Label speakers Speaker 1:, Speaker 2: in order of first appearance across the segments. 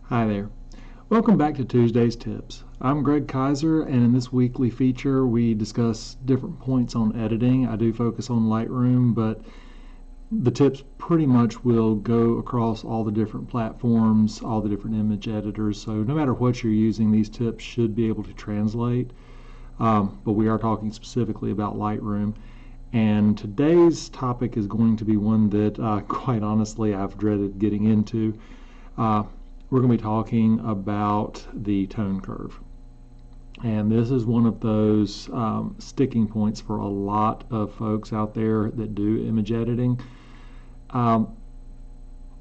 Speaker 1: Hi there. Welcome back to Tuesday's Tips. I'm Greg Kaiser, and in this weekly feature we discuss different points on editing. I do focus on Lightroom, but the tips pretty much will go across all the different platforms, all the different image editors, so no matter what you're using, these tips should be able to translate. But we are talking specifically about Lightroom. And today's topic is going to be one that, quite honestly, I've dreaded getting into. We're going to be talking about the tone curve. And this is one of those sticking points for a lot of folks out there that do image editing.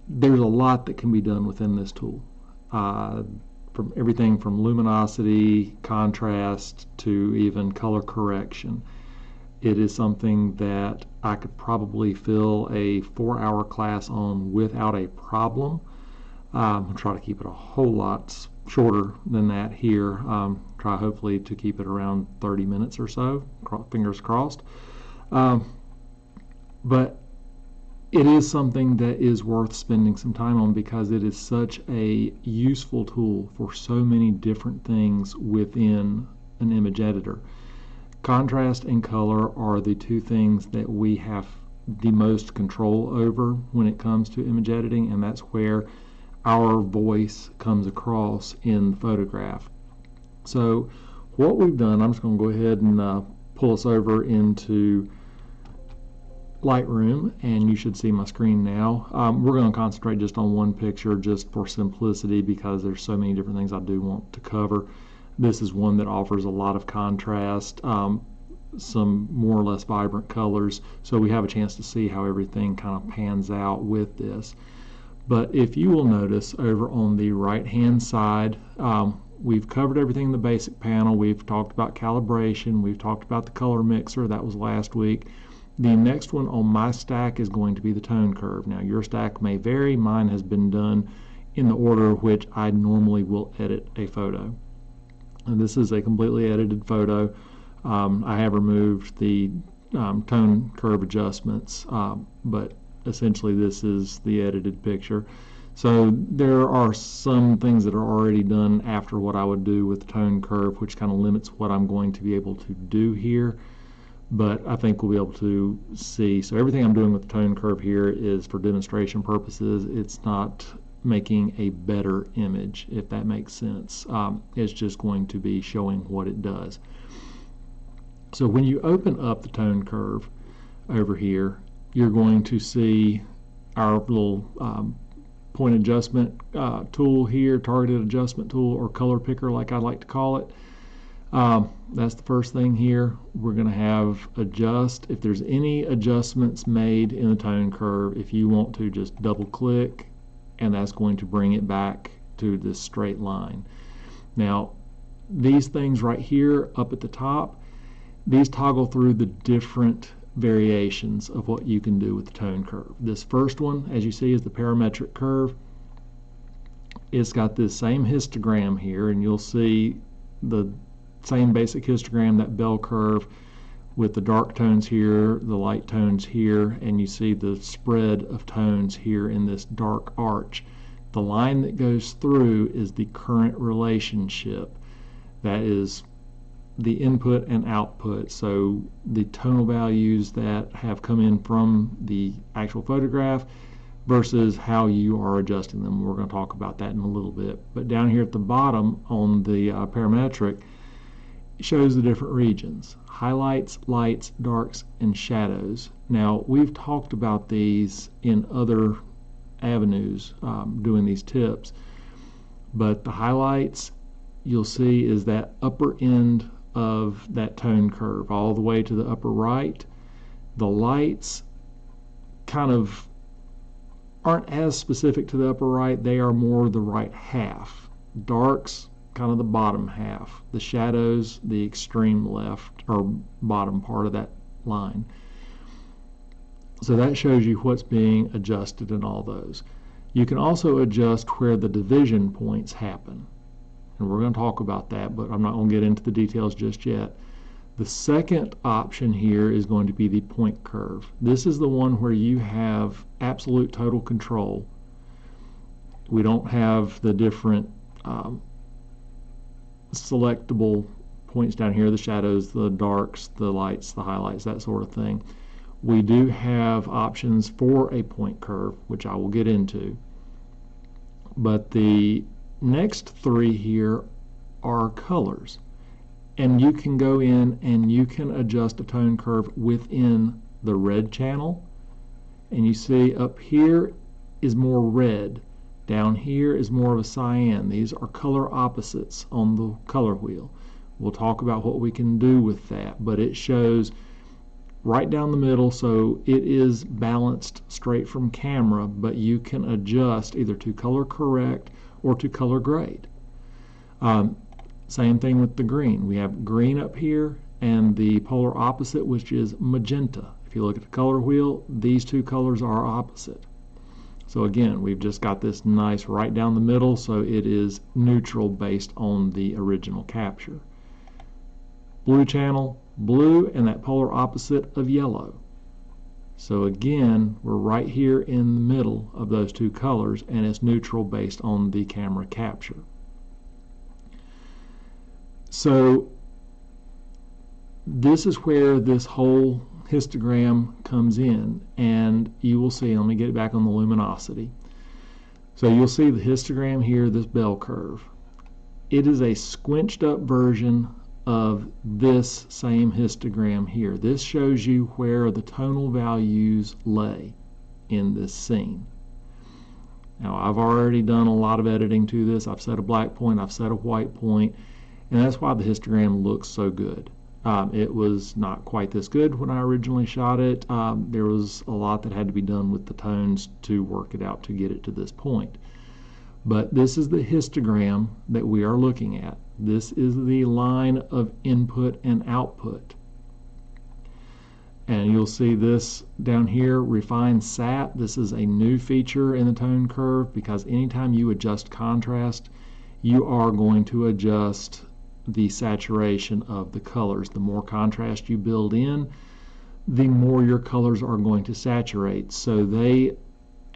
Speaker 1: There's a lot that can be done within this tool. From everything from luminosity, contrast, to even color correction. It is something that I could probably fill a 4-hour class on without a problem. I'll try to keep it a whole lot shorter than that here. Try hopefully to keep it around 30 minutes or so, fingers crossed. But it is something that is worth spending some time on because it is such a useful tool for so many different things within an image editor. Contrast and color are the two things that we have the most control over when it comes to image editing, and that's where our voice comes across in the photograph. So what we've done, I'm just going to go ahead and pull us over into Lightroom, and you should see my screen now. We're going to concentrate just on one picture just for simplicity because there's so many different things I do want to cover. This is one that offers a lot of contrast, some more or less vibrant colors, so we have a chance to see how everything kind of pans out with this. But if you will notice over on the right hand side, we've covered everything in the basic panel. We've talked about calibration, we've talked about the color mixer, that was last week. The next one on my stack is going to be the tone curve. Now your stack may vary, mine has been done in the order which I normally will edit a photo. And this is a completely edited photo. I have removed the tone curve adjustments, but essentially this is the edited picture. So there are some things that are already done after what I would do with the tone curve, which kind of limits what I'm going to be able to do here, but I think we'll be able to see. So everything I'm doing with the tone curve here is for demonstration purposes. It's not making a better image, if that makes sense. It's just going to be showing what it does. So when you open up the tone curve over here, you're going to see our little point adjustment tool here, targeted adjustment tool, or color picker like I like to call it. That's the first thing here. We're going to have adjust. If there's any adjustments made in the tone curve, if you want to, just double click, and that's going to bring it back to this straight line. Now these things right here up at the top, these toggle through the different variations of what you can do with the tone curve. This first one, as you see, is the parametric curve. It's got this same histogram here, and you'll see the same basic histogram, that bell curve with the dark tones here, the light tones here, and you see the spread of tones here in this dark arch. The line that goes through is the current relationship. That is the input and output, so the tonal values that have come in from the actual photograph versus how you are adjusting them. We're going to talk about that in a little bit. But down here at the bottom on the parametric, it shows the different regions: highlights, lights, darks, and shadows. Now we've talked about these in other avenues doing these tips, but the highlights, you'll see, is that upper end of that tone curve all the way to the upper right. The lights kind of aren't as specific to the upper right, they are more the right half. Darks, kind of the bottom half. The shadows, the extreme left or bottom part of that line. So that shows you what's being adjusted in all those. You can also adjust where the division points happen, and we're going to talk about that, but I'm not going to get into the details just yet. The second option here is going to be the point curve. This is the one where you have absolute total control. We don't have the different selectable points down here, the shadows, the darks, the lights, the highlights, that sort of thing. We do have options for a point curve, which I will get into. But the next three here are colors. And you can go in and you can adjust a tone curve within the red channel. And you see up here is more red. Down here is more of a cyan. These are color opposites on the color wheel. We'll talk about what we can do with that, but it shows right down the middle, so it is balanced straight from camera, but you can adjust either to color correct or to color grade. Same thing with the green. We have green up here and the polar opposite, which is magenta. If you look at the color wheel, these two colors are opposite. So again, we've just got this nice right down the middle, so it is neutral based on the original capture. Blue channel, blue, and that polar opposite of yellow. So again, we're right here in the middle of those two colors, and it's neutral based on the camera capture. So this is where this whole histogram comes in, and you will see, let me get it back on the luminosity. So you'll see the histogram here, this bell curve. It is a squinched up version of this same histogram here. This shows you where the tonal values lay in this scene. Now I've already done a lot of editing to this. I've set a black point, I've set a white point, and that's why the histogram looks so good. It was not quite this good when I originally shot it. There was a lot that had to be done with the tones to work it out to get it to this point. But this is the histogram that we are looking at. This is the line of input and output. And you'll see this down here, Refine Sat. This is a new feature in the tone curve because anytime you adjust contrast, you are going to adjust the saturation of the colors. The more contrast you build in, the more your colors are going to saturate. So they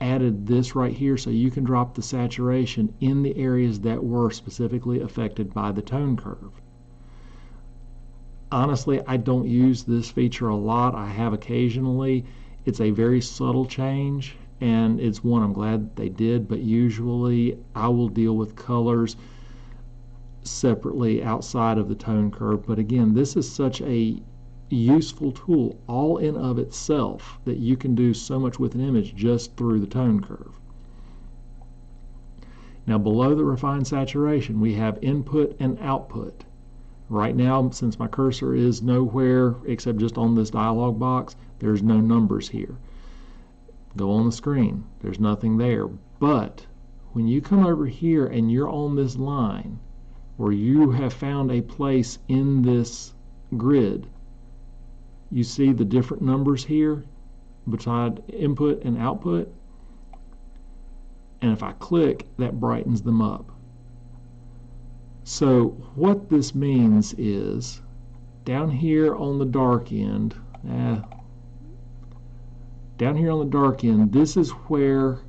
Speaker 1: added this right here so you can drop the saturation in the areas that were specifically affected by the tone curve. Honestly, I don't use this feature a lot. I have occasionally. It's a very subtle change, and it's one I'm glad they did, but usually I will deal with colors separately outside of the tone curve. But again, this is such a useful tool all in of itself that you can do so much with an image just through the tone curve. Now below the Refine Saturation, we have input and output. Right now, since my cursor is nowhere except just on this dialog box, there's no numbers here. Go on the screen, there's nothing there. But when you come over here and you're on this line, where you have found a place in this grid, you see the different numbers here beside input and output, and if I click, that brightens them up. So what this means is down here on the dark end, this is where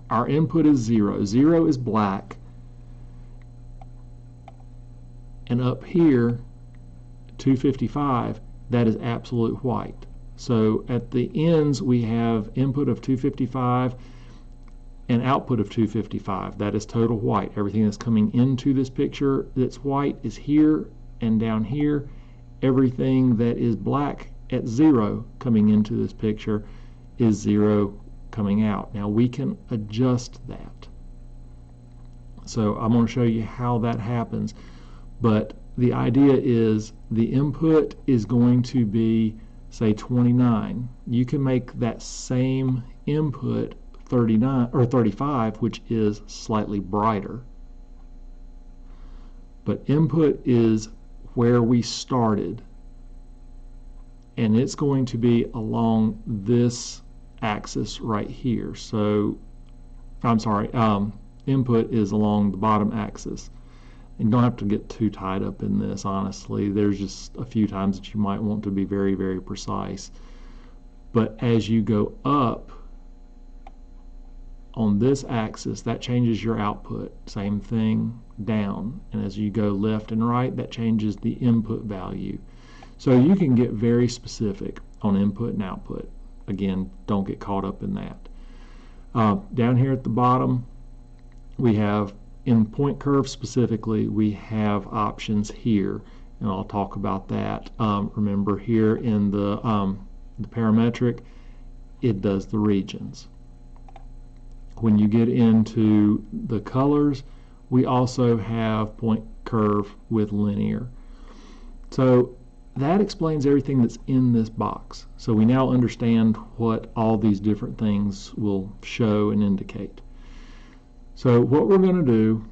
Speaker 1: our input is 0. 0 is black. And up here, 255, that is absolute white. So at the ends, we have input of 255 and output of 255. That is total white. Everything that's coming into this picture that's white is here and down here. Everything that is black at 0 coming into this picture is 0 coming out. Now we can adjust that. So I'm going to show you how that happens. But the idea is the input is going to be, say, 29. You can make that same input 39 or 35, which is slightly brighter. But input is where we started, and it's going to be along this axis right here. So I'm sorry, input is along the bottom axis. And you don't have to get too tied up in this, honestly. There's just a few times that you might want to be very, very precise. But as you go up, on this axis, that changes your output. Same thing down. And as you go left and right, that changes the input value. So you can get very specific on input and output. Again, don't get caught up in that. Down here at the bottom, we have, in point curve specifically, we have options here, and I'll talk about that. Remember here in the parametric, it does the regions. When you get into the colors, we also have point curve with linear. So that explains everything that's in this box. So we now understand what all these different things will show and indicate. So what we're going to do,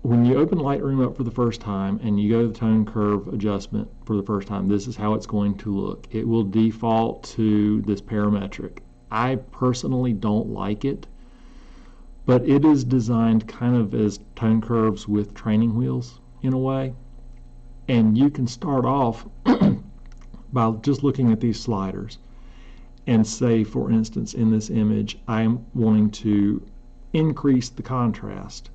Speaker 1: when you open Lightroom up for the first time and you go to the tone curve adjustment for the first time, this is how it's going to look. It will default to this parametric. I personally don't like it, but it is designed kind of as tone curves with training wheels in a way. And you can start off by just looking at these sliders and say, for instance, in this image, I'm wanting to increase the contrast.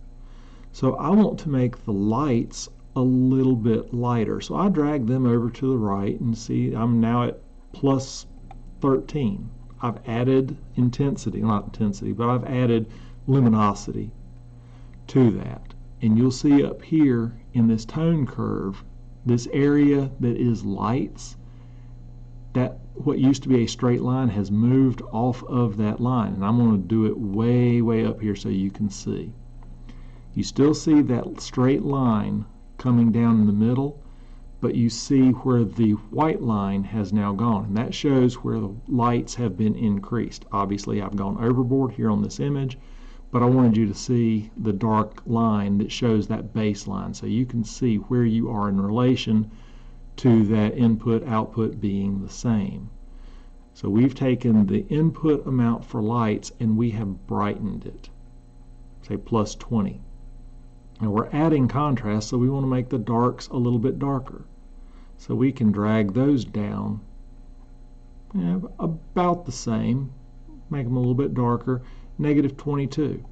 Speaker 1: So I want to make the lights a little bit lighter. So I drag them over to the right and see I'm now at plus 13. I've added intensity, not intensity, but I've added luminosity to that. And you'll see up here in this tone curve, this area that is lights, that what used to be a straight line has moved off of that line. And I'm going to do it way, way up here so you can see. You still see that straight line coming down in the middle, but you see where the white line has now gone. And that shows where the lights have been increased. Obviously, I've gone overboard here on this image, but I wanted you to see the dark line that shows that baseline so you can see where you are in relation to that input-output being the same. So we've taken the input amount for lights and we have brightened it, say plus 20. Now we're adding contrast, so we want to make the darks a little bit darker. So we can drag those down about the same, make them a little bit darker, negative 22.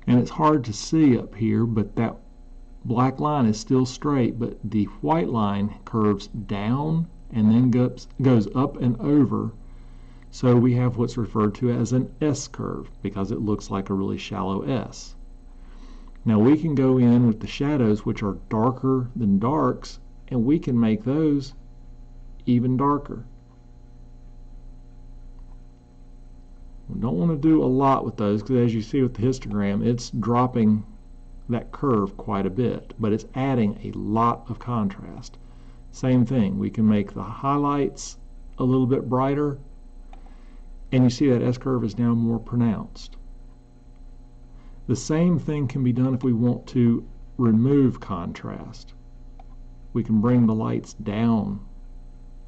Speaker 1: And it's hard to see up here, but that black line is still straight, but the white line curves down and then goes up and over. So we have what's referred to as an S curve because it looks like a really shallow S. Now we can go in with the shadows, which are darker than darks, and we can make those even darker. We don't want to do a lot with those because as you see with the histogram, it's dropping that curve quite a bit, but it's adding a lot of contrast. Same thing, we can make the highlights a little bit brighter, and you see that S curve is now more pronounced. The same thing can be done if we want to remove contrast. We can bring the lights down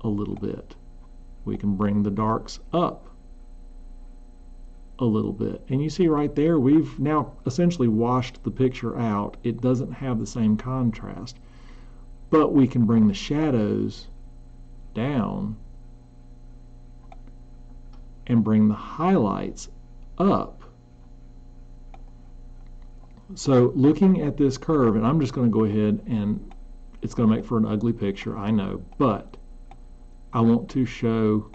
Speaker 1: a little bit. We can bring the darks up a little bit. And you see right there, we've now essentially washed the picture out. It doesn't have the same contrast. But we can bring the shadows down and bring the highlights up. So looking at this curve, and I'm just going to go ahead and it's going to make for an ugly picture, I know, but I want to show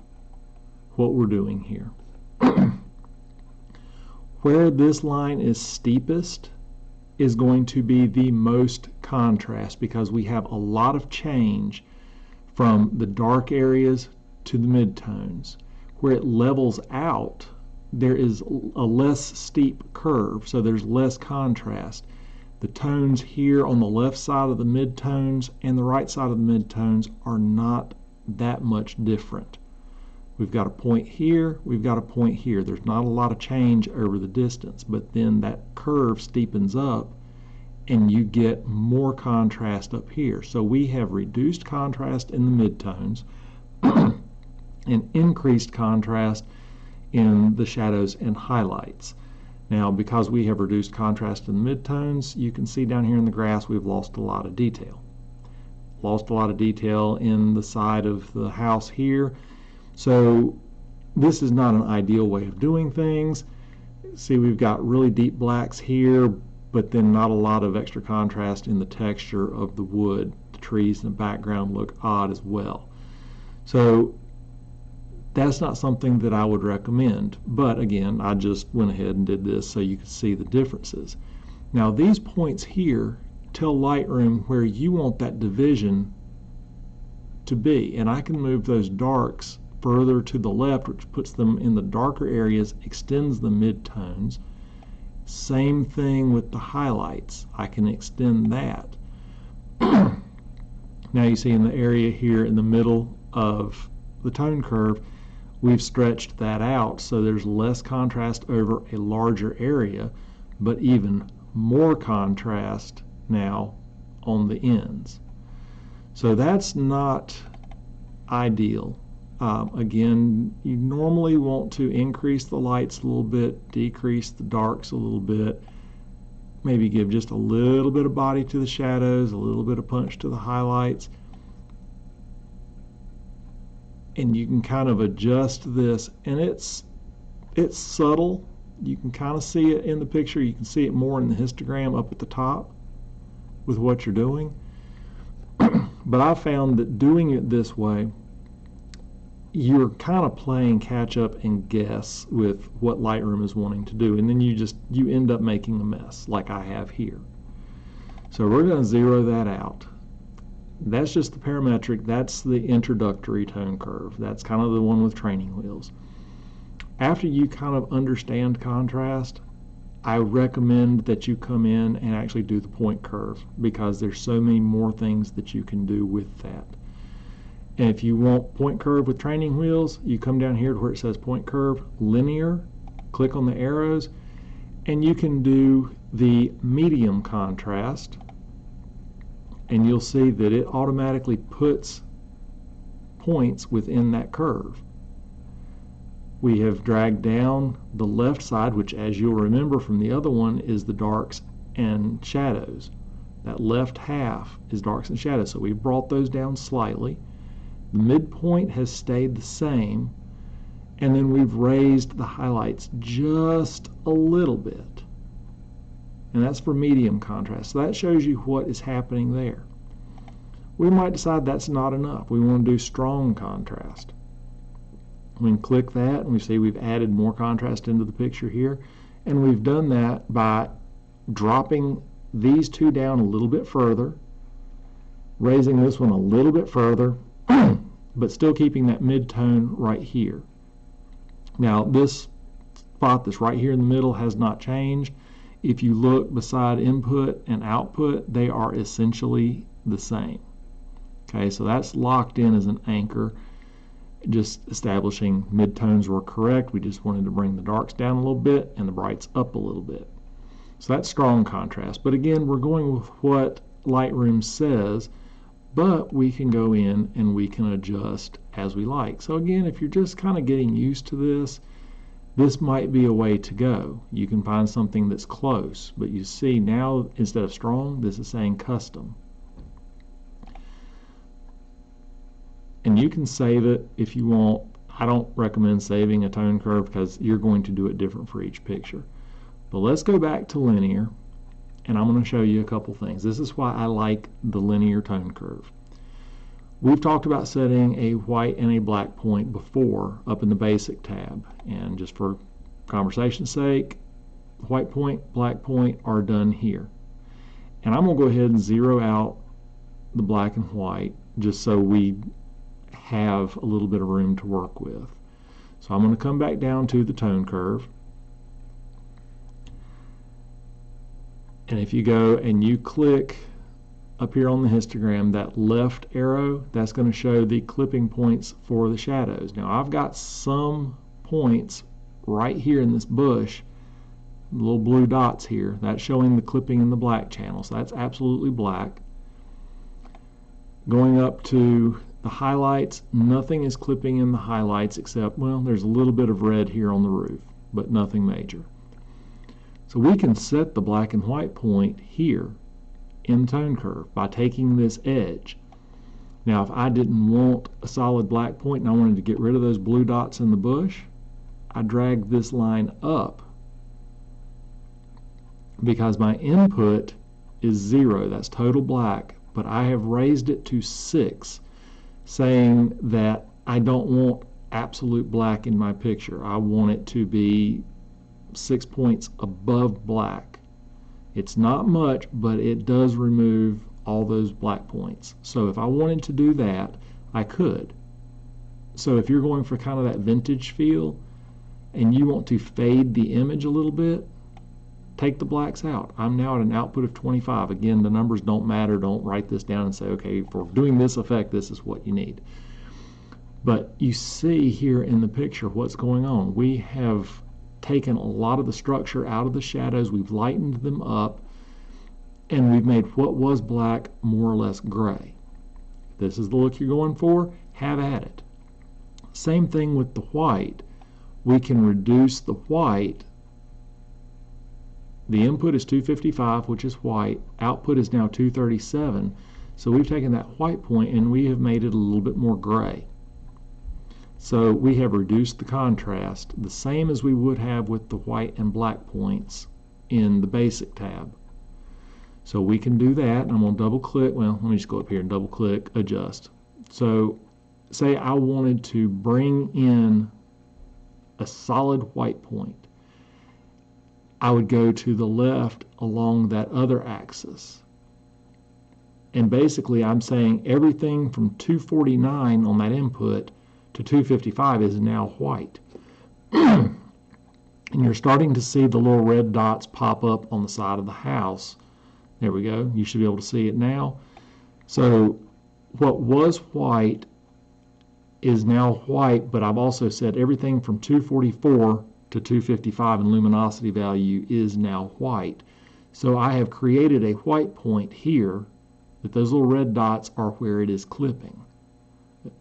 Speaker 1: what we're doing here. Where this line is steepest is going to be the most contrast because we have a lot of change from the dark areas to the midtones. Where it levels out, there is a less steep curve, so there's less contrast. The tones here on the left side of the midtones and the right side of the midtones are not that much different. We've got a point here, we've got a point here. There's not a lot of change over the distance, but then that curve steepens up and you get more contrast up here. So we have reduced contrast in the midtones and increased contrast in the shadows and highlights. Now, because we have reduced contrast in the midtones, you can see down here in the grass we've lost a lot of detail. Lost a lot of detail in the side of the house here. So this is not an ideal way of doing things, See, we've got really deep blacks here, but then not a lot of extra contrast in the texture of the wood. The trees in the background look odd as well. So that's not something that I would recommend. But again, I just went ahead and did this so you could see the differences. Now these points here tell Lightroom where you want that division to be. And I can move those darks further to the left, which puts them in the darker areas, extends the midtones. Same thing with the highlights. I can extend that. Now you see in the area here in the middle of the tone curve, we've stretched that out so there's less contrast over a larger area, but even more contrast now on the ends. So that's not ideal. Again, you normally want to increase the lights a little bit, decrease the darks a little bit, maybe give just a little bit of body to the shadows, a little bit of punch to the highlights. And you can kind of adjust this, and it's subtle. You can kind of see it in the picture. You can see it more in the histogram up at the top with what you're doing. But I found that doing it this way, you're kind of playing catch up and guess with what Lightroom is wanting to do, and then you end up making a mess like I have here. So we're going to zero that out. That's just the parametric. That's the introductory tone curve. That's kind of the one with training wheels. After you kind of understand contrast, I recommend that you come in and actually do the point curve, because there's so many more things that you can do with that. And if you want point curve with training wheels, you come down here to where it says point curve, linear, click on the arrows, and you can do the medium contrast, and you'll see that it automatically puts points within that curve. We have dragged down the left side, which, as you'll remember from the other one, is the darks and shadows. That left half is darks and shadows, so we brought those down slightly. The midpoint has stayed the same, and then we've raised the highlights just a little bit. And that's for medium contrast. So that shows you what is happening there. We might decide that's not enough. We want to do strong contrast. We can click that, and we see we've added more contrast into the picture here. And we've done that by dropping these two down a little bit further, raising this one a little bit further, but still keeping that mid-tone right here. Now this spot that's right here in the middle has not changed. If you look beside input and output, they are essentially the same. Okay, so that's locked in as an anchor, just establishing mid-tones were correct. We just wanted to bring the darks down a little bit and the brights up a little bit. So that's strong contrast. But again, we're going with what Lightroom says, but we can go in and we can adjust as we like. So again, if you're just kind of getting used to this, this might be a way to go. You can find something that's close, but you see now instead of strong, this is saying custom. And you can save it if you want. I don't recommend saving a tone curve because you're going to do it different for each picture. But let's go back to linear, and I'm going to show you a couple things. This is why I like the linear tone curve. We've talked about setting a white and a black point before up in the basic tab, and just for conversation's sake, white point, black point are done here. And I'm going to go ahead and zero out the black and white just so we have a little bit of room to work with. So I'm going to come back down to the tone curve. And if you go and you click up here on the histogram, that left arrow, that's going to show the clipping points for the shadows. Now I've got some points right here in this bush, little blue dots here. That's showing the clipping in the black channel. So that's absolutely black. Going up to the highlights, nothing is clipping in the highlights except, well, there's a little bit of red here on the roof, but nothing major. So we can set the black and white point here in the tone curve by taking this edge. Now if I didn't want a solid black point and I wanted to get rid of those blue dots in the bush, I drag this line up because my input is 0, that's total black, but I have raised it to 6, saying that I don't want absolute black in my picture. I want it to be 6 points above black. It's not much, but it does remove all those black points. So if I wanted to do that, I could. So if you're going for kind of that vintage feel and you want to fade the image a little bit, take the blacks out. I'm now at an output of 25. Again, the numbers don't matter. Don't write this down and say, okay, for doing this effect, this is what you need. But you see here in the picture what's going on. We have taken a lot of the structure out of the shadows. We've lightened them up, and we've made what was black more or less gray. This is the look you're going for. Have at it. Same thing with the white. We can reduce the white. The input is 255, which is white. Output is now 237. So we've taken that white point and we have made it a little bit more gray. So we have reduced the contrast, the same as we would have with the white and black points in the Basic tab. So we can do that, and I'm going to double click. Well, let me just go up here and double click Adjust. So say I wanted to bring in a solid white point. I would go to the left along that other axis. And basically I'm saying everything from 249 on that input to 255 is now white. And you're starting to see the little red dots pop up on the side of the house. There we go. You should be able to see it now. So what was white is now white, but I've also said everything from 244 to 255 in luminosity value is now white. So I have created a white point here that those little red dots are where it is clipping.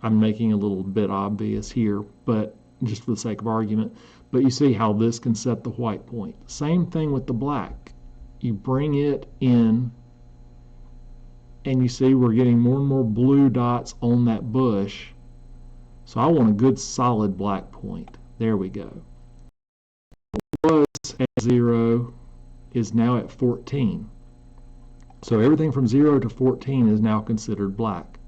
Speaker 1: I'm making a little bit obvious here, but just for the sake of argument. But you see how this can set the white point. Same thing with the black. You bring it in, and you see we're getting more and more blue dots on that bush. So I want a good solid black point. There we go. What was at 0 is now at 14. So everything from 0 to 14 is now considered black.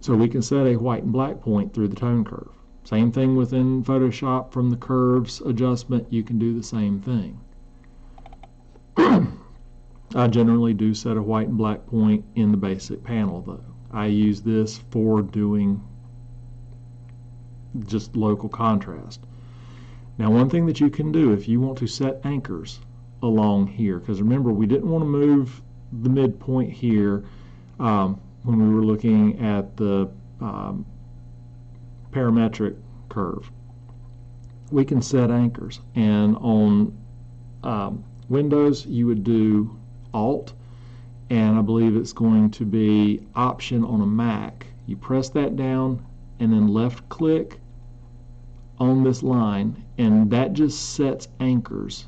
Speaker 1: So we can set a white and black point through the tone curve. Same thing within Photoshop. From the curves adjustment, you can do the same thing. I generally do set a white and black point in the Basic panel, though. I use this for doing just local contrast. Now, one thing that you can do if you want to set anchors along here, because remember, we didn't want to move the midpoint here when we were looking at the parametric curve. We can set anchors, and on Windows you would do Alt, and I believe it's going to be Option on a Mac. You press that down and then left click on this line, and that just sets anchors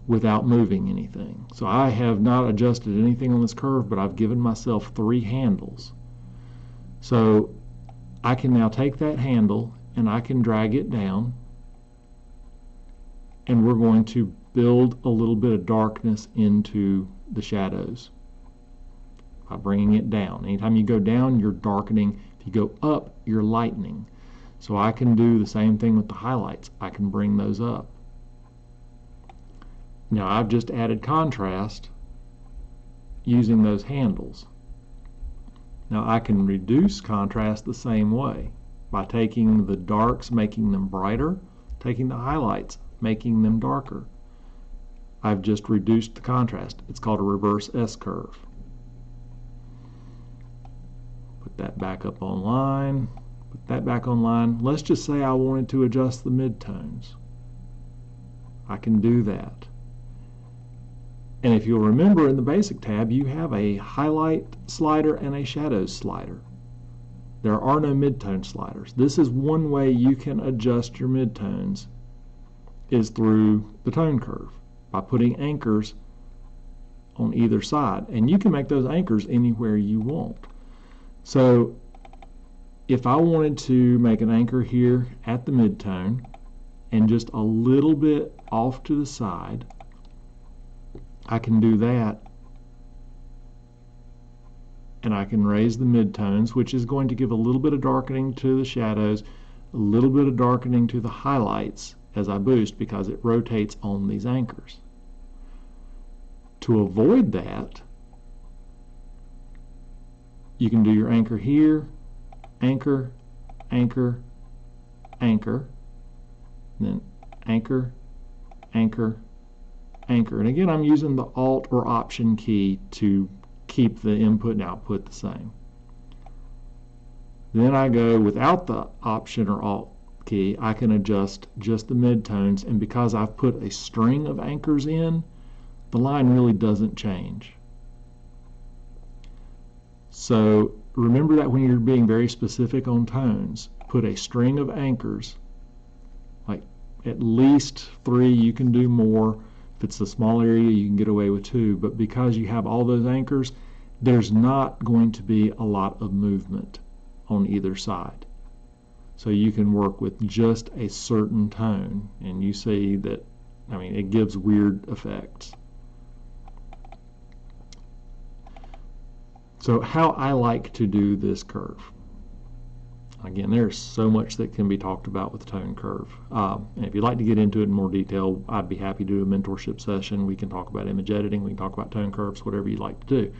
Speaker 1: without moving anything. So I have not adjusted anything on this curve, but I've given myself 3 handles. So I can now take that handle and I can drag it down, and we're going to build a little bit of darkness into the shadows by bringing it down. Anytime you go down, you're darkening. If you go up, you're lightening. So I can do the same thing with the highlights. I can bring those up. Now I've just added contrast using those handles. Now I can reduce contrast the same way by taking the darks, making them brighter, taking the highlights, making them darker. I've just reduced the contrast. It's called a reverse S-curve. Put that back up online. Put that back online. Let's just say I wanted to adjust the midtones. I can do that. And if you'll remember, in the Basic tab, you have a highlight slider and a shadows slider. There are no midtone sliders. This is one way you can adjust your midtones, is through the tone curve, by putting anchors on either side. And you can make those anchors anywhere you want. So if I wanted to make an anchor here at the midtone, and just a little bit off to the side. I can do that, and I can raise the midtones, which is going to give a little bit of darkening to the shadows, a little bit of darkening to the highlights as I boost, because it rotates on these anchors. To avoid that, you can do your anchor here, anchor, anchor, anchor, and then anchor, anchor, anchor. And again, I'm using the Alt or Option key to keep the input and output the same. Then I go without the Option or Alt key, I can adjust just the midtones, and because I've put a string of anchors in, the line really doesn't change. So remember that when you're being very specific on tones, put a string of anchors, like at least 3, you can do more. If it's a small area, you can get away with 2, but because you have all those anchors, there's not going to be a lot of movement on either side. So you can work with just a certain tone, and you see that, I mean, it gives weird effects. So how I like to do this curve. Again, there's so much that can be talked about with the tone curve. And if you'd like to get into it in more detail, I'd be happy to do a mentorship session. We can talk about image editing, we can talk about tone curves, whatever you'd like to do.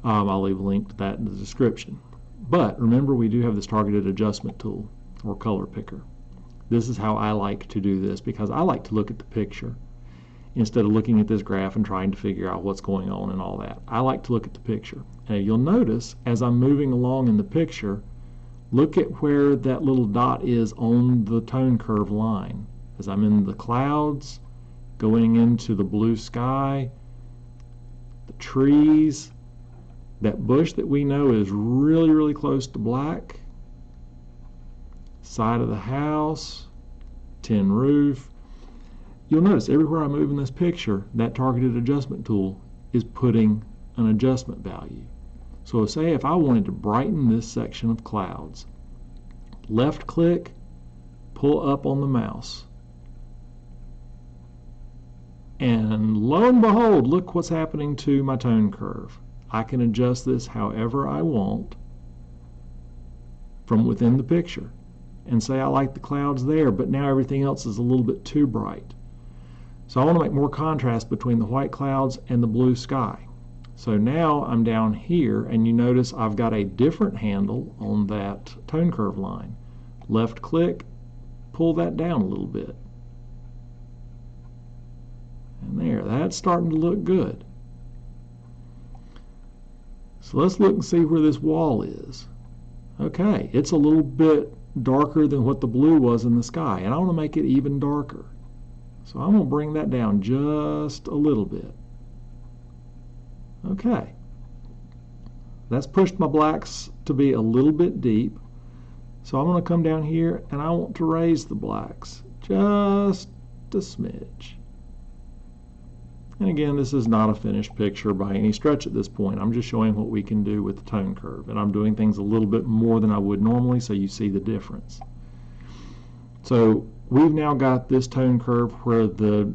Speaker 1: I'll leave a link to that in the description. But remember, we do have this targeted adjustment tool, or color picker. This is how I like to do this, because I like to look at the picture instead of looking at this graph and trying to figure out what's going on and all that. I like to look at the picture. And you'll notice as I'm moving along in the picture, look at where that little dot is on the tone curve line. As I'm in the clouds, going into the blue sky, the trees, that bush that we know is really, really close to black, side of the house, tin roof. You'll notice everywhere I move in this picture, that targeted adjustment tool is putting an adjustment value. So say if I wanted to brighten this section of clouds, left click, pull up on the mouse, and lo and behold, look what's happening to my tone curve. I can adjust this however I want from within the picture, and say I like the clouds there, but now everything else is a little bit too bright. So I want to make more contrast between the white clouds and the blue sky. So now I'm down here, and you notice I've got a different handle on that tone curve line. Left click, pull that down a little bit. And there, that's starting to look good. So let's look and see where this wall is. Okay, it's a little bit darker than what the blue was in the sky, and I want to make it even darker. So I'm going to bring that down just a little bit. Okay. That's pushed my blacks to be a little bit deep. So I'm going to come down here and I want to raise the blacks just a smidge. And again, this is not a finished picture by any stretch at this point. I'm just showing what we can do with the tone curve. And I'm doing things a little bit more than I would normally, so you see the difference. So we've now got this tone curve where the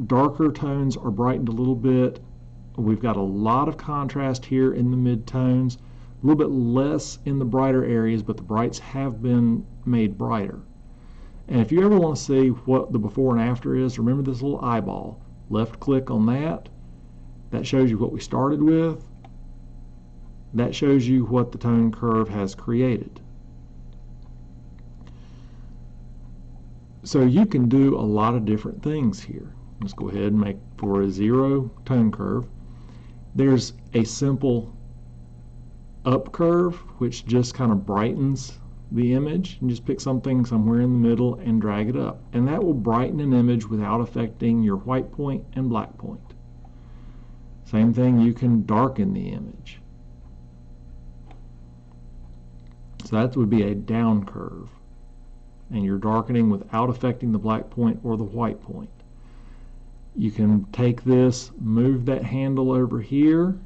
Speaker 1: darker tones are brightened a little bit. We've got a lot of contrast here in the mid-tones, a little bit less in the brighter areas, but the brights have been made brighter. And if you ever want to see what the before and after is, remember this little eyeball. Left click on that. That shows you what we started with. That shows you what the tone curve has created. So you can do a lot of different things here. Let's go ahead and make for a 0 tone curve. There's a simple up curve, which just kind of brightens the image. And just pick something somewhere in the middle and drag it up. And that will brighten an image without affecting your white point and black point. Same thing, you can darken the image. So that would be a down curve. And you're darkening without affecting the black point or the white point. You can take this, move that handle over here,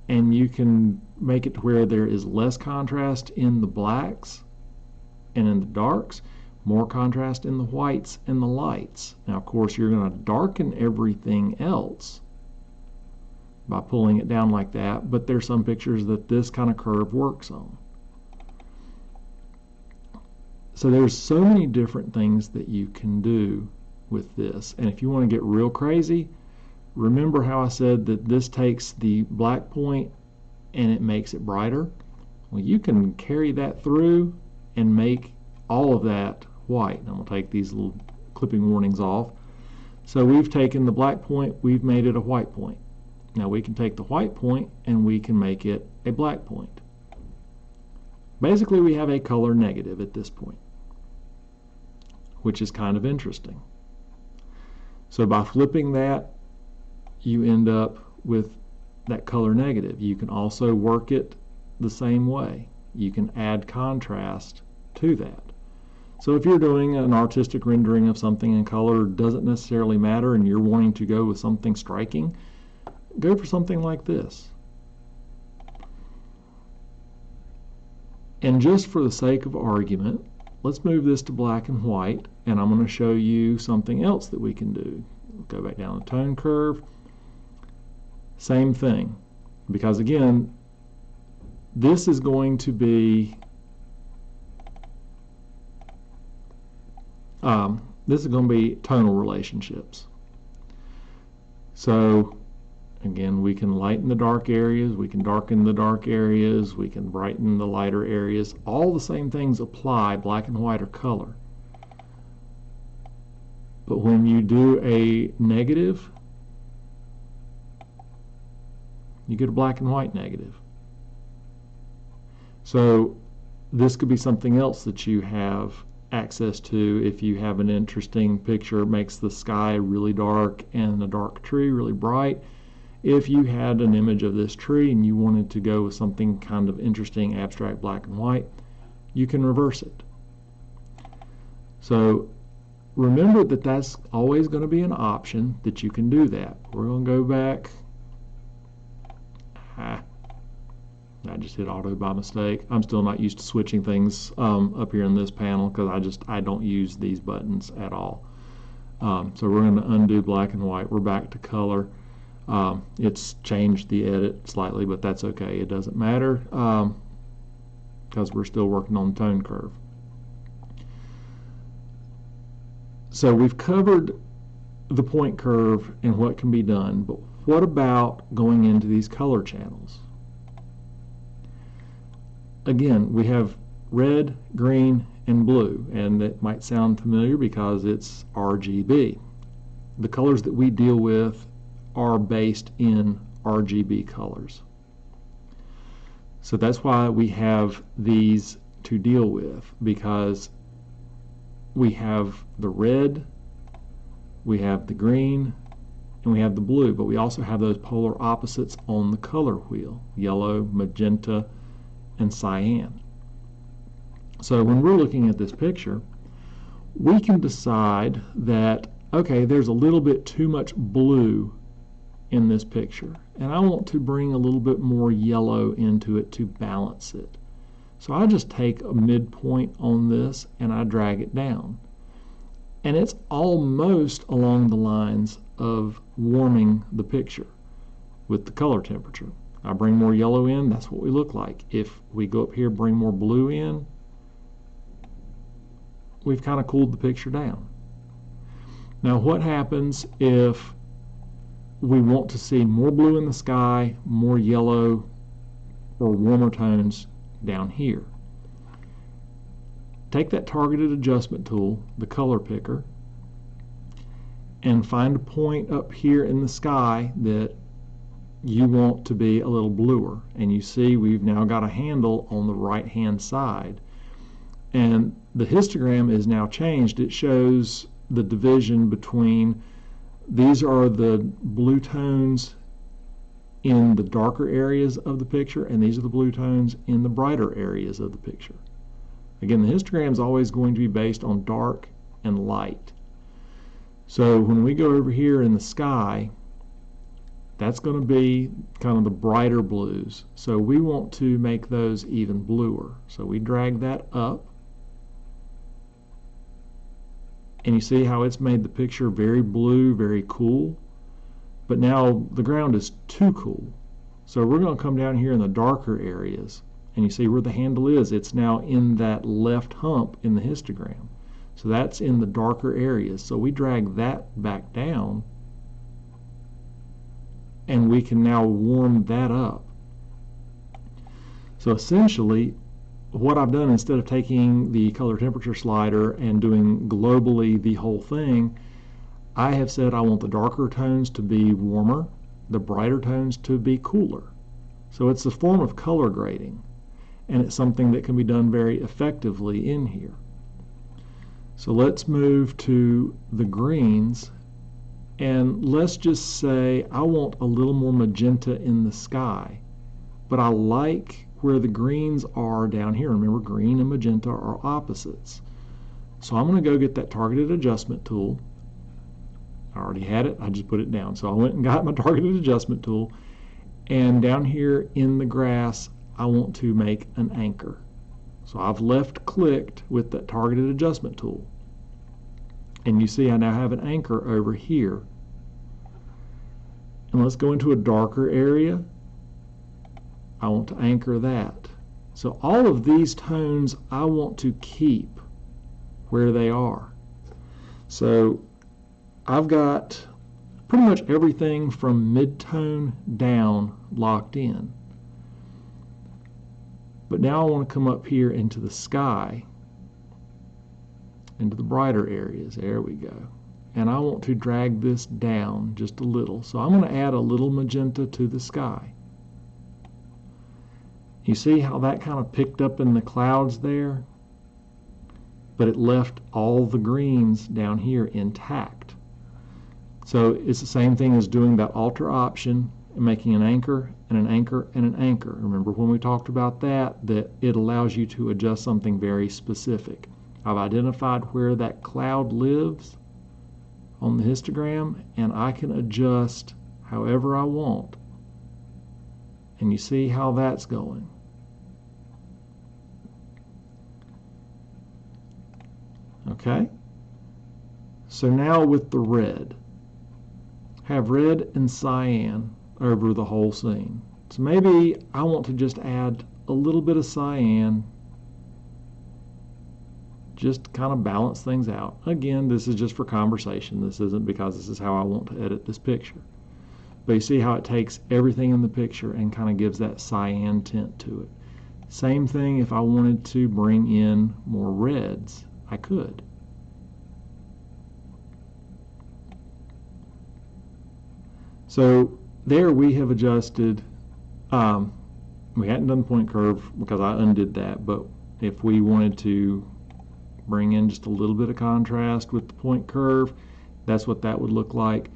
Speaker 1: and you can make it to where there is less contrast in the blacks and in the darks, more contrast in the whites and the lights. Now, of course, you're going to darken everything else by pulling it down like that, but there's some pictures that this kind of curve works on. So there's so many different things that you can do with this. And if you want to get real crazy, remember how I said that this takes the black point and it makes it brighter? Well, you can carry that through and make all of that white. I'm going to take these little clipping warnings off. So we've taken the black point, we've made it a white point. Now we can take the white point and we can make it a black point. Basically, we have a color negative at this point, which is kind of interesting. So by flipping that, you end up with that color negative. You can also work it the same way. You can add contrast to that. So if you're doing an artistic rendering of something in color, it doesn't necessarily matter, and you're wanting to go with something striking, go for something like this. And just for the sake of argument, let's move this to black and white, and I'm going to show you something else that we can do. Go back down the tone curve. Same thing, because again, this is going to be tonal relationships. So again, we can lighten the dark areas, we can darken the dark areas, we can brighten the lighter areas. All the same things apply, black and white or color. But when you do a negative, you get a black and white negative. So this could be something else that you have access to if you have an interesting picture. It makes the sky really dark and a dark tree really bright. If you had an image of this tree and you wanted to go with something kind of interesting, abstract, black and white, you can reverse it. So remember that that's always going to be an option, that you can do that. We're going to go back. I just hit auto by mistake. I'm still not used to switching things up here in this panel because I don't use these buttons at all. So we're going to undo black and white. We're back to color. It's changed the edit slightly, but that's okay. It doesn't matter because we're still working on the tone curve. So we've covered the point curve and what can be done, but what about going into these color channels? Again, we have red, green, and blue, and it might sound familiar because it's RGB. The colors that we deal with are based in RGB colors. So that's why we have these to deal with, because we have the red, we have the green, and we have the blue, but we also have those polar opposites on the color wheel: yellow, magenta, and cyan. So when we're looking at this picture, we can decide that, okay, there's a little bit too much blue in this picture, and I want to bring a little bit more yellow into it to balance it. So I just take a midpoint on this and I drag it down. And it's almost along the lines of warming the picture with the color temperature. I bring more yellow in, that's what we look like. If we go up here, bring more blue in, we've kind of cooled the picture down. Now what happens if we want to see more blue in the sky, more yellow or warmer tones down here? Take that targeted adjustment tool, the color picker, and find a point up here in the sky that you want to be a little bluer. And you see we've now got a handle on the right hand side, and the histogram is now changed. It shows the division between, these are the blue tones in the darker areas of the picture, and these are the blue tones in the brighter areas of the picture. Again, the histogram is always going to be based on dark and light. So when we go over here in the sky, that's going to be kind of the brighter blues. So we want to make those even bluer. So we drag that up. And you see how it's made the picture very blue, very cool. But now the ground is too cool. So we're going to come down here in the darker areas. And you see where the handle is. It's now in that left hump in the histogram. So that's in the darker areas. So we drag that back down, and we can now warm that up. So essentially, what I've done, instead of taking the color temperature slider and doing globally the whole thing, I have said I want the darker tones to be warmer, the brighter tones to be cooler. So it's a form of color grading, and it's something that can be done very effectively in here. So let's move to the greens, and let's just say I want a little more magenta in the sky, but I like where the greens are down here. Remember, green and magenta are opposites. So I'm going to go get that targeted adjustment tool. I already had it, I just put it down. So I went and got my targeted adjustment tool, and down here in the grass I want to make an anchor. So I've left clicked with that targeted adjustment tool, and you see I now have an anchor over here. And let's go into a darker area. I want to anchor that. So all of these tones I want to keep where they are. So I've got pretty much everything from mid-tone down locked in. But now I want to come up here into the sky, into the brighter areas. There we go. And I want to drag this down just a little. So I'm going to add a little magenta to the sky. You see how that kind of picked up in the clouds there? But it left all the greens down here intact. So it's the same thing as doing that alter option and making an anchor and an anchor and an anchor. Remember when we talked about that it allows you to adjust something very specific. I've identified where that cloud lives on the histogram, and I can adjust however I want. And you see how that's going. Okay? So now with the red, have red and cyan over the whole scene. So maybe I want to just add a little bit of cyan, just to kind of balance things out. Again, this is just for conversation. This isn't because this is how I want to edit this picture. But you see how it takes everything in the picture and kind of gives that cyan tint to it. Same thing if I wanted to bring in more reds, I could. So there we have adjusted, we hadn't done the point curve because I undid that, but if we wanted to bring in just a little bit of contrast with the point curve, that's what that would look like.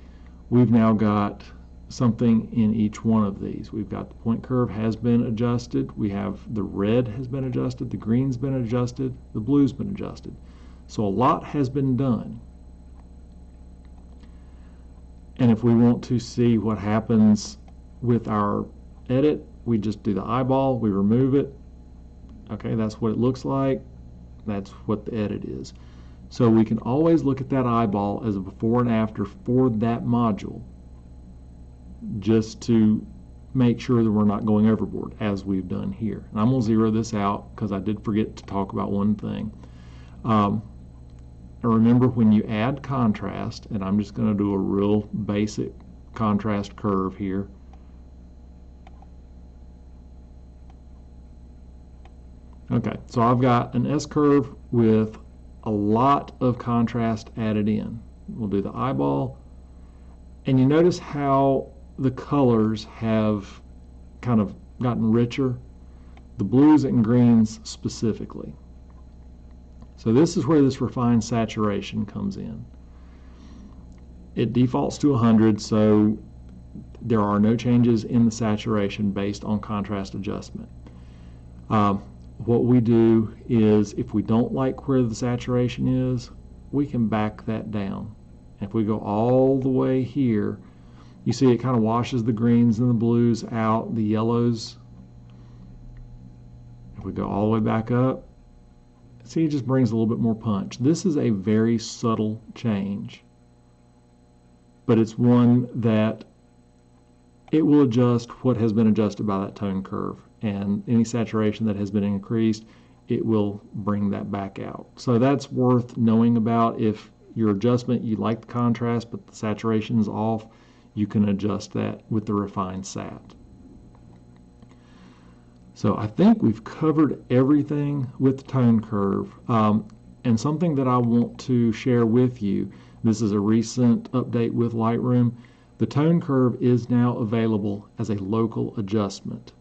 Speaker 1: We've now got something in each one of these. We've got the point curve has been adjusted, we have the red has been adjusted, the green's been adjusted, the blue's been adjusted. So a lot has been done. And if we want to see what happens with our edit, we just do the eyeball, we remove it. Okay, that's what it looks like. That's what the edit is. So we can always look at that eyeball as a before and after for that module, just to make sure that we're not going overboard as we've done here. And I'm going to zero this out because I did forget to talk about one thing. Remember, when you add contrast, and I'm just going to do a real basic contrast curve here. Okay, so I've got an S-curve with a lot of contrast added in. We'll do the eyeball, and you notice how the colors have kind of gotten richer, the blues and greens specifically. So this is where this refined saturation comes in. It defaults to 100, so there are no changes in the saturation based on contrast adjustment. What we do is, if we don't like where the saturation is, we can back that down. If we go all the way here, you see it kind of washes the greens and the blues out, the yellows. If we go all the way back up, See, it just brings a little bit more punch. This is a very subtle change, but it's one that it will adjust what has been adjusted by that tone curve, and any saturation that has been increased, it will bring that back out. So that's worth knowing about. If your adjustment, you like the contrast, but the saturation is off, you can adjust that with the Refine Sat. So I think we've covered everything with the tone curve. And something that I want to share with you, this is a recent update with Lightroom. The tone curve is now available as a local adjustment.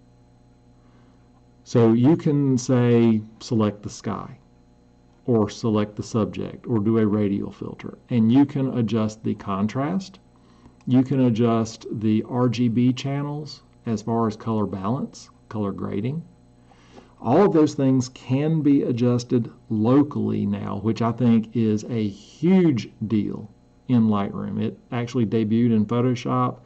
Speaker 1: So you can say, select the sky, or select the subject, or do a radial filter, and you can adjust the contrast. You can adjust the RGB channels as far as color balance, color grading. All of those things can be adjusted locally now, which I think is a huge deal in Lightroom. It actually debuted in Photoshop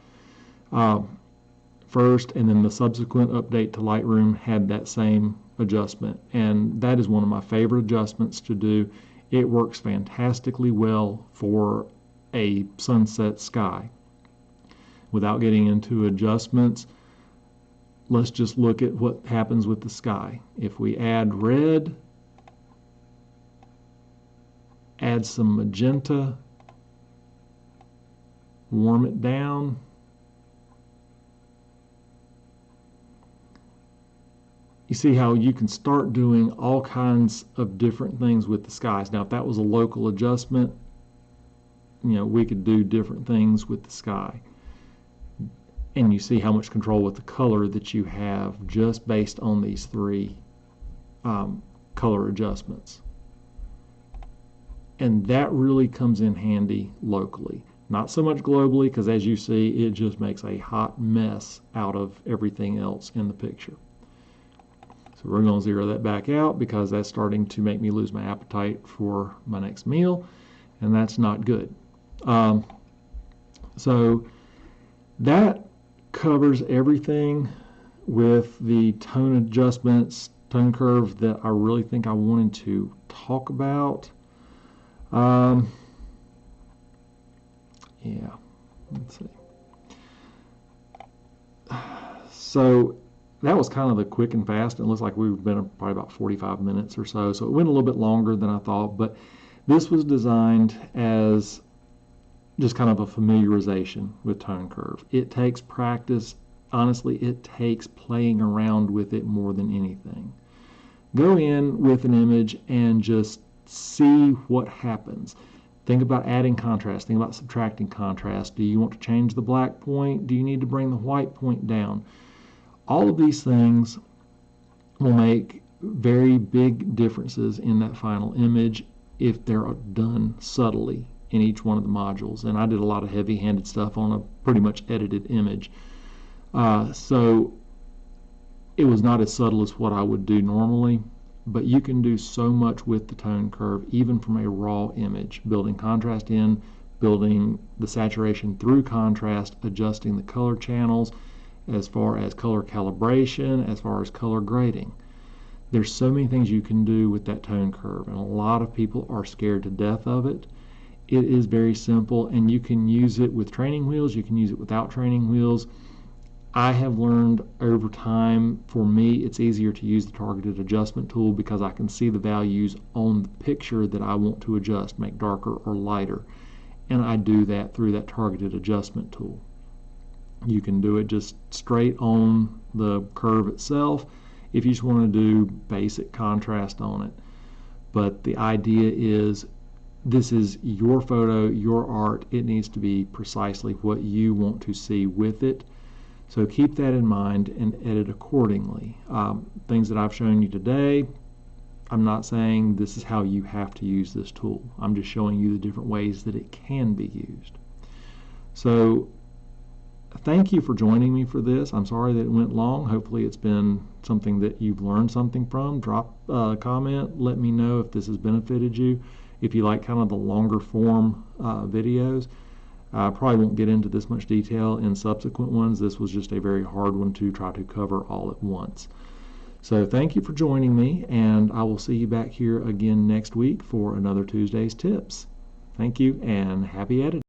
Speaker 1: first, and then the subsequent update to Lightroom had that same adjustment, and that is one of my favorite adjustments to do. It works fantastically well for a sunset sky. Without getting into adjustments, let's just look at what happens with the sky. If we add red, add some magenta, warm it down, you see how you can start doing all kinds of different things with the skies. Now, if that was a local adjustment, we could do different things with the sky. And you see how much control with the color that you have just based on these three color adjustments. And that really comes in handy locally. Not so much globally, because as you see, it just makes a hot mess out of everything else in the picture. So we're going to zero that back out because that's starting to make me lose my appetite for my next meal, and that's not good. So that covers everything with the tone adjustments, tone curve that I really think I wanted to talk about. Yeah, let's see. So that was kind of the quick and fast. It looks like we've been probably about 45 minutes or so. So it went a little bit longer than I thought, but this was designed as just kind of a familiarization with tone curve. It takes practice. Honestly, it takes playing around with it more than anything. Go in with an image and just see what happens. Think about adding contrast. Think about subtracting contrast. Do you want to change the black point? Do you need to bring the white point down? All of these things will make very big differences in that final image if they're done subtly in each one of the modules. And I did a lot of heavy-handed stuff on a pretty much edited image. So it was not as subtle as what I would do normally, but you can do so much with the tone curve, even from a raw image, building contrast in, building the saturation through contrast, adjusting the color channels, as far as color calibration, as far as color grading. There's so many things you can do with that tone curve, and a lot of people are scared to death of it. It is very simple, and you can use it with training wheels, you can use it without training wheels. I have learned over time, for me, it's easier to use the targeted adjustment tool because I can see the values on the picture that I want to adjust, make darker or lighter, and I do that through that targeted adjustment tool. You can do it just straight on the curve itself if you just want to do basic contrast on it. But the idea is, this is your photo, your art. It needs to be precisely what you want to see with it. So keep that in mind and edit accordingly. Things that I've shown you today, I'm not saying this is how you have to use this tool. I'm just showing you the different ways that it can be used. So thank you for joining me for this. I'm sorry that it went long. Hopefully it's been something that you've learned something from. Drop a comment. Let me know if this has benefited you. If you like kind of the longer form videos, I probably won't get into this much detail in subsequent ones. This was just a very hard one to try to cover all at once. So thank you for joining me, and I will see you back here again next week for another Tuesday's Tips. Thank you, and happy editing.